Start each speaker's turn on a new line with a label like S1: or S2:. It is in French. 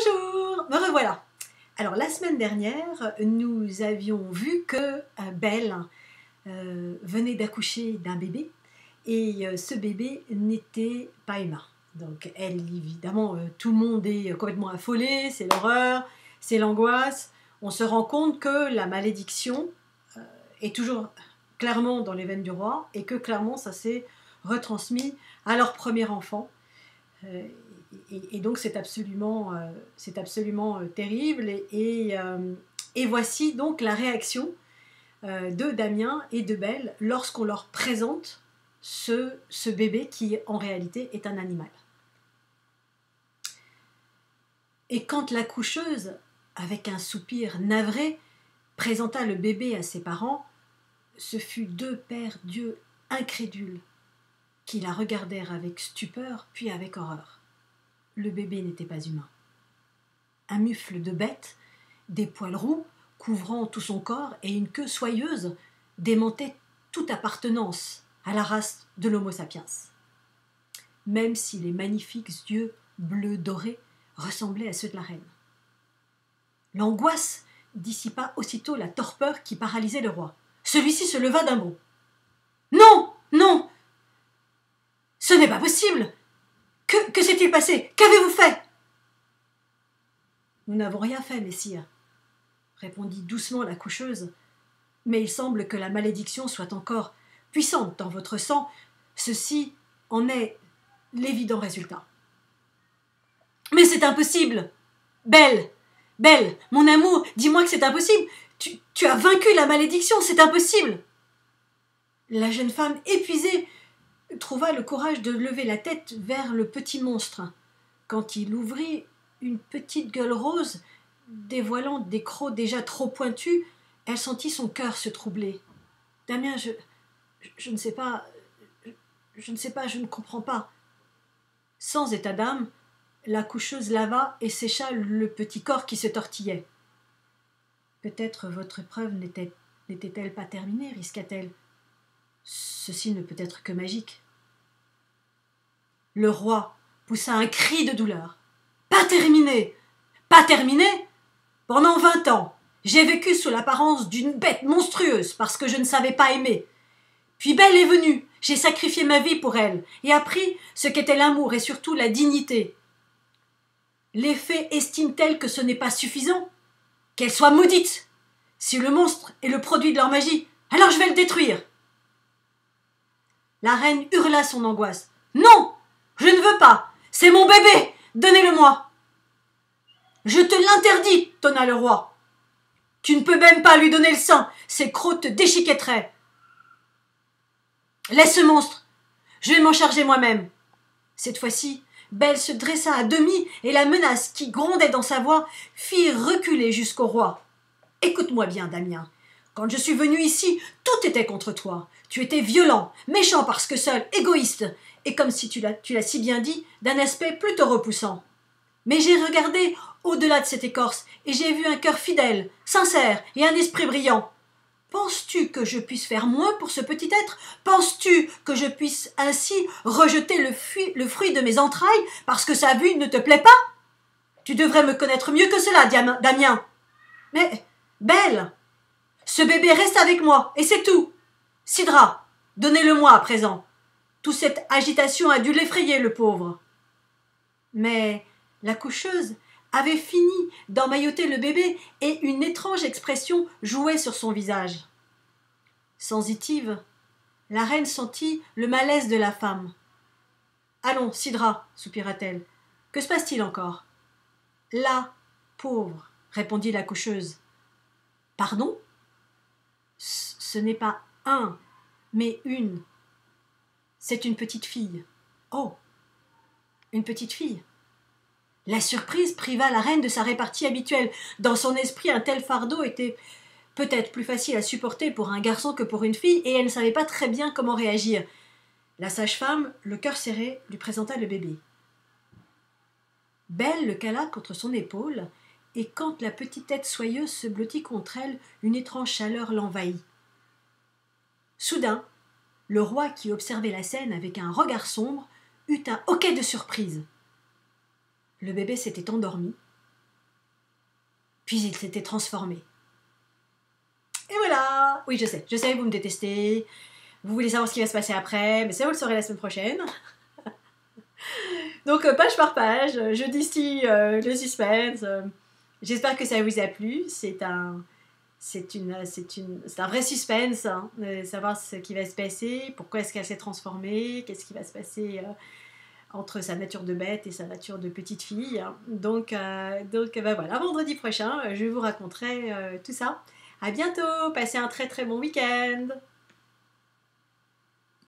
S1: Bonjour, me revoilà. Alors la semaine dernière, nous avions vu que Belle venait d'accoucher d'un bébé et ce bébé n'était pas humain. Donc elle, évidemment, tout le monde est complètement affolé, c'est l'horreur, c'est l'angoisse. On se rend compte que la malédiction est toujours clairement dans les veines du roi et que clairement ça s'est retransmis à leur premier enfant. Et donc c'est absolument terrible et voici donc la réaction de Damien et de Belle lorsqu'on leur présente ce bébé qui en réalité est un animal. Et quand l'accoucheuse, avec un soupir navré, présenta le bébé à ses parents, ce fut deux pères Dieu incrédules qui la regardèrent avec stupeur puis avec horreur. Le bébé n'était pas humain. Un mufle de bête, des poils roux couvrant tout son corps et une queue soyeuse démentaient toute appartenance à la race de l'Homo sapiens. Même si les magnifiques yeux bleus dorés ressemblaient à ceux de la reine. L'angoisse dissipa aussitôt la torpeur qui paralysait le roi. Celui-ci se leva d'un bond. « Non, non, ce n'est pas possible. Que s'est-il passé? Qu'avez-vous fait ?»« Nous n'avons rien fait, messire, » répondit doucement la coucheuse, « mais il semble que la malédiction soit encore puissante dans votre sang. Ceci en est l'évident résultat. »« Mais c'est impossible. Belle, Belle, mon amour, dis-moi que c'est impossible. Tu as vaincu la malédiction, c'est impossible. » La jeune femme, épuisée, trouva le courage de lever la tête vers le petit monstre. Quand il ouvrit une petite gueule rose, dévoilant des crocs déjà trop pointus, elle sentit son cœur se troubler. « Damien, je ne sais pas, je ne comprends pas. » Sans état d'âme, la coucheuse lava et sécha le petit corps qui se tortillait. « Peut-être votre épreuve n'était-elle pas terminée, risqua-t-elle. Ceci ne peut être que magique. » Le roi poussa un cri de douleur. « Pas terminé! Pas terminé! Pendant 20 ans, j'ai vécu sous l'apparence d'une bête monstrueuse parce que je ne savais pas aimer. Puis Belle est venue, j'ai sacrifié ma vie pour elle et appris ce qu'était l'amour et surtout la dignité. Les fées estiment-elles que ce n'est pas suffisant? Qu'elle soit maudite! Si le monstre est le produit de leur magie, alors je vais le détruire. » La reine hurla son angoisse. « Non! Je ne veux pas! C'est mon bébé! Donnez-le-moi! »« Je te l'interdis, » tonna le roi. « Tu ne peux même pas lui donner le sein, ses crocs te déchiquetteraient. »« Laisse ce monstre! Je vais m'en charger moi-même. » Cette fois-ci, Belle se dressa à demi et la menace qui grondait dans sa voix fit reculer jusqu'au roi. « Écoute-moi bien, Damien. Quand je suis venu ici, tout était contre toi. Tu étais violent, méchant parce que seul, égoïste, et comme si tu l'as si bien dit, d'un aspect plutôt repoussant. Mais j'ai regardé au-delà de cette écorce, et j'ai vu un cœur fidèle, sincère, et un esprit brillant. Penses-tu que je puisse faire moins pour ce petit être? Penses-tu que je puisse ainsi rejeter le fruit de mes entrailles parce que sa vue ne te plaît pas? Tu devrais me connaître mieux que cela, Damien. Mais, Belle, ce bébé reste avec moi, et c'est tout. Sidra, donnez-le-moi à présent. Toute cette agitation a dû l'effrayer, le pauvre. » Mais la coucheuse avait fini d'emmailloter le bébé et une étrange expression jouait sur son visage. Sensitive, la reine sentit le malaise de la femme. « Allons, Sidra, soupira-t-elle, que se passe-t-il encore ?»« La pauvre, répondit la coucheuse. « Pardon ? Ce n'est pas un, mais une. C'est une petite fille. »« Oh, une petite fille !» La surprise priva la reine de sa répartie habituelle. Dans son esprit, un tel fardeau était peut-être plus facile à supporter pour un garçon que pour une fille, et elle ne savait pas très bien comment réagir. La sage-femme, le cœur serré, lui présenta le bébé. Belle le cala contre son épaule, et quand la petite tête soyeuse se blottit contre elle, une étrange chaleur l'envahit. Soudain, le roi qui observait la scène avec un regard sombre eut un hoquet de surprise. Le bébé s'était endormi, puis il s'était transformé. Et voilà. Oui, je sais, vous me détestez. Vous voulez savoir ce qui va se passer après, mais ça vous le saurez la semaine prochaine. Donc page par page, je distille le suspense. J'espère que ça vous a plu. C'est un vrai suspense, hein, de savoir ce qui va se passer, pourquoi est-ce qu'elle s'est transformée, qu'est-ce qui va se passer entre sa nature de bête et sa nature de petite fille. Donc bah voilà, vendredi prochain, je vous raconterai tout ça. À bientôt, passez un très très bon week-end.